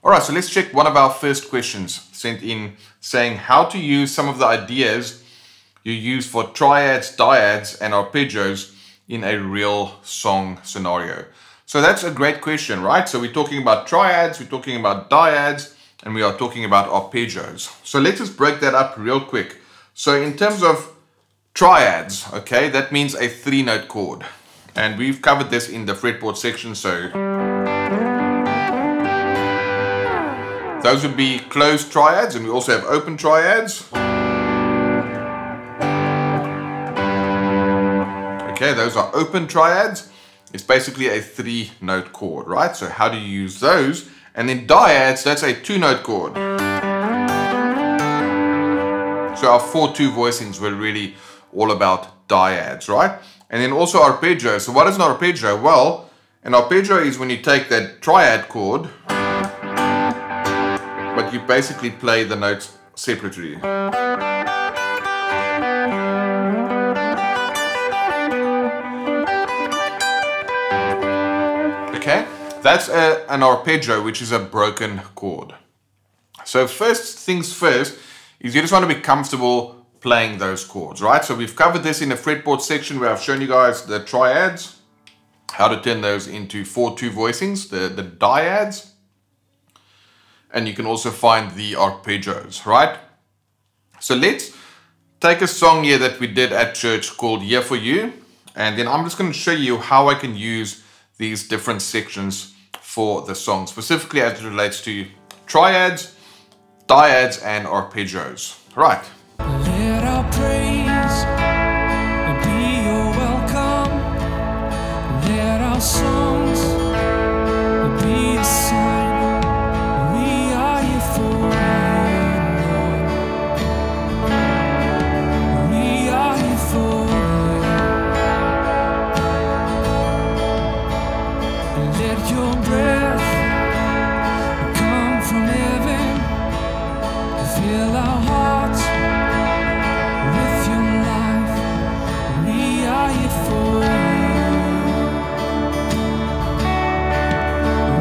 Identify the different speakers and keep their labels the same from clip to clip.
Speaker 1: Alright, so let's check one of our first questions sent in saying how to use some of the ideas you use for triads, diads, and arpeggios in a real song scenario. So that's a great question, right? So we're talking about triads, we're talking about diads, and we are talking about arpeggios. So let's just break that up real quick. So in terms of triads, okay, that means a 3-note chord. And we've covered this in the fretboard section, so those would be closed triads, and we also have open triads. Okay, those are open triads. It's basically a 3-note chord, right? So how do you use those? And then diads, that's a 2-note chord. So our 4/2 voicings were really all about dyads, right? And then also arpeggio. So what is an arpeggio? Well, an arpeggio is when you take that triad chord, but you basically play the notes separately. Okay, that's an arpeggio, which is a broken chord. So first things first is you just want to be comfortable playing those chords, right? So we've covered this in the fretboard section where I've shown you guys the triads, how to turn those into 4/2 voicings, the dyads. And you can also find the arpeggios, right? So let's take a song here that we did at church called Here For You. And then I'm just going to show you how I can use these different sections for the song, specifically as it relates to triads, dyads, and arpeggios. Right.
Speaker 2: Let our praise be your welcome. Let our songs be a sign. We are here for you, Lord. We are here for you. Let your breath come from heaven. Fill our hearts with your life. We are here for you.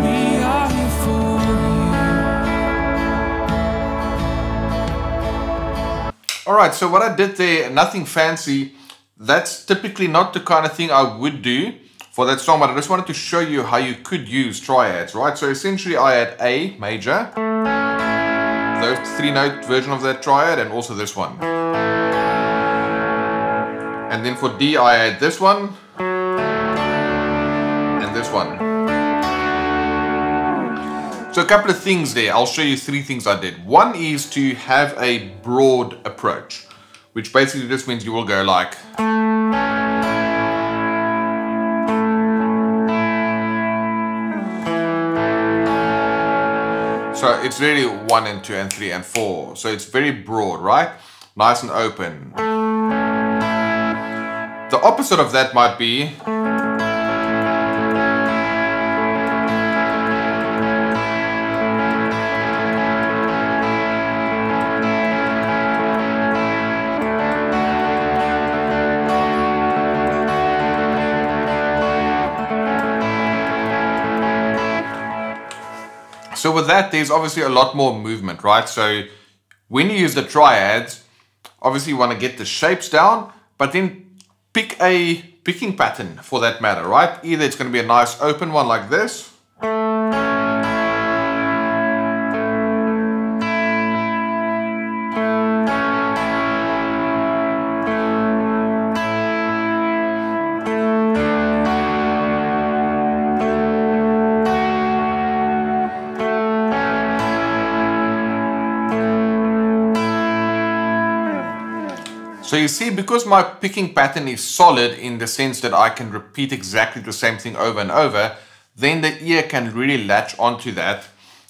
Speaker 2: We are here for you.
Speaker 1: Alright, so what I did there, nothing fancy. That's typically not the kind of thing I would do for that song, but I just wanted to show you how you could use triads, right? So essentially I had A major, the 3-note version of that triad, and also this one. And then for D I had this one and this one. So a couple of things there. I'll show you 3 things I did. One is to have a broad approach, which basically just means you will go like, so it's really 1 and 2 and 3 and 4. So it's very broad, right? Nice and open. The opposite of that might be so with that, there's obviously a lot more movement, right? So when you use the triads, obviously you want to get the shapes down, but then pick a picking pattern for that matter, right? Either it's going to be a nice open one like this, so you see, because my picking pattern is solid in the sense that I can repeat exactly the same thing over and over, then the ear can really latch onto that.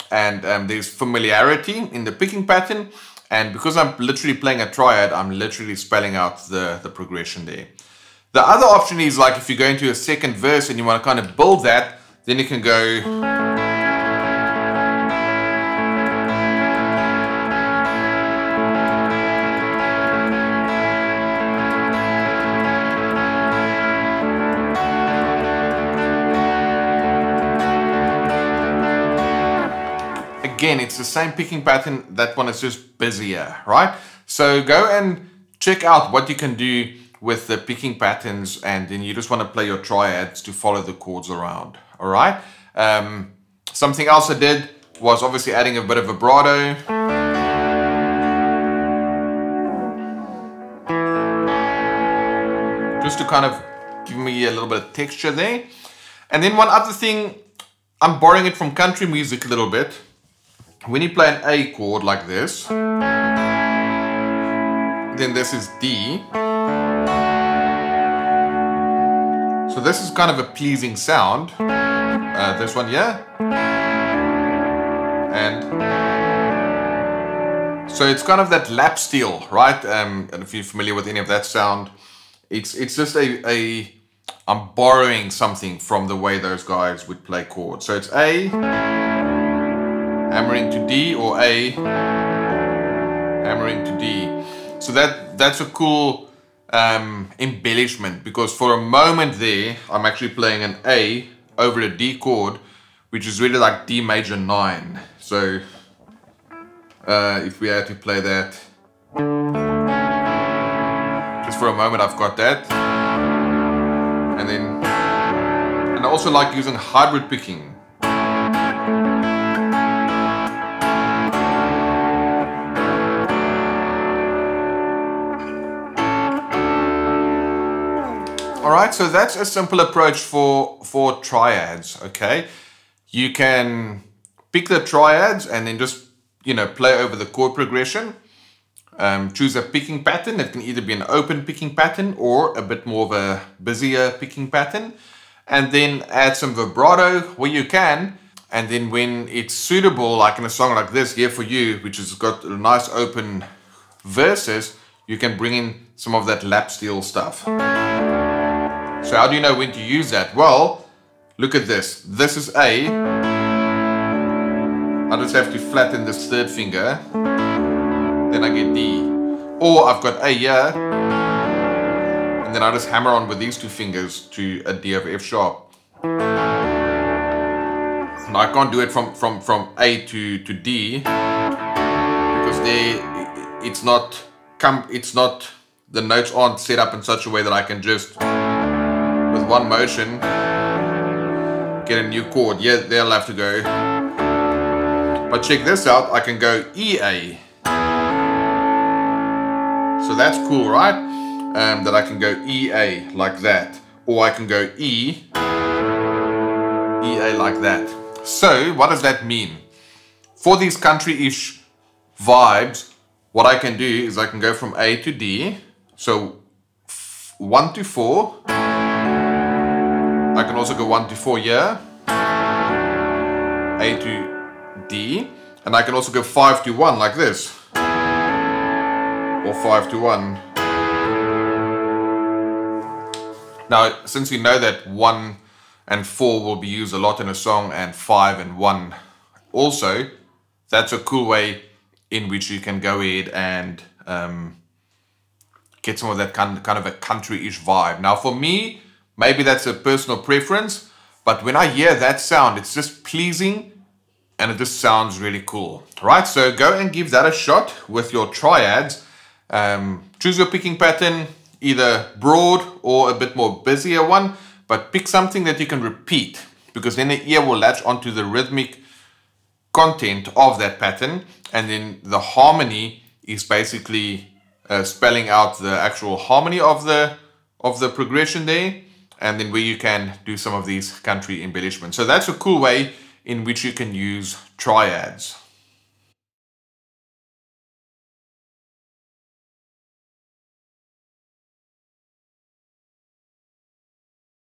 Speaker 1: And there's familiarity in the picking pattern. And because I'm literally playing a triad, I'm literally spelling out the progression there. The other option is like if you go into a second verse and you want to kind of build that, then you can go... again, it's the same picking pattern. That one is just busier, right? So go and check out what you can do with the picking patterns, and then you just want to play your triads to follow the chords around, all right? Something else I did was obviously adding a bit of vibrato. Just to kind of give me a little bit of texture there. And then one other thing, I'm borrowing it from country music a little bit. When you play an A chord like this, then this is D. So this is kind of a pleasing sound. This one here. And so it's kind of that lap steel, right? And if you're familiar with any of that sound, it's just I'm borrowing something from the way those guys would play chords. So it's A, hammering to D, or A, hammering to D. So that's a cool embellishment, because for a moment there, I'm actually playing an A over a D chord, which is really like D major 9. So if we had to play that, just for a moment I've got that. And I also like using hybrid picking. Alright, so that's a simple approach for triads, okay? You can pick the triads and then just, you know, play over the chord progression. Choose a picking pattern. It can either be an open picking pattern or a bit more of a busier picking pattern. And then add some vibrato where you can. And then when it's suitable, like in a song like this, Here For You, which has got a nice open verses, you can bring in some of that lap steel stuff. So how do you know when to use that? Well, look at this. This is A. I just have to flatten this third finger. Then I get D. Or I've got A here. And then I just hammer on with these two fingers to a D of F sharp. Now I can't do it from A to D. Because there it's not, the notes aren't set up in such a way that I can just, with one motion, get a new chord. Yeah, they'll have to go. But check this out, I can go EA. So that's cool, right? That I can go EA like that. Or I can go EA like that. So what does that mean? For these country-ish vibes, what I can do is I can go from A to D. So 1 to 4. I can also go 1 to 4 here. A to D. And I can also go 5 to 1 like this. Or 5 to 1. Now, since we know that 1 and 4 will be used a lot in a song, and 5 and 1 also, that's a cool way in which you can go ahead and get some of that kind of a country-ish vibe. Now, for me, maybe that's a personal preference, but when I hear that sound, it's just pleasing and it just sounds really cool. Right, so go and give that a shot with your triads. Choose your picking pattern, either broad or a bit more busier one, but pick something that you can repeat, because then the ear will latch onto the rhythmic content of that pattern, and then the harmony is basically spelling out the actual harmony of the progression there, and then where you can do some of these country embellishments. So that's a cool way in which you can use triads.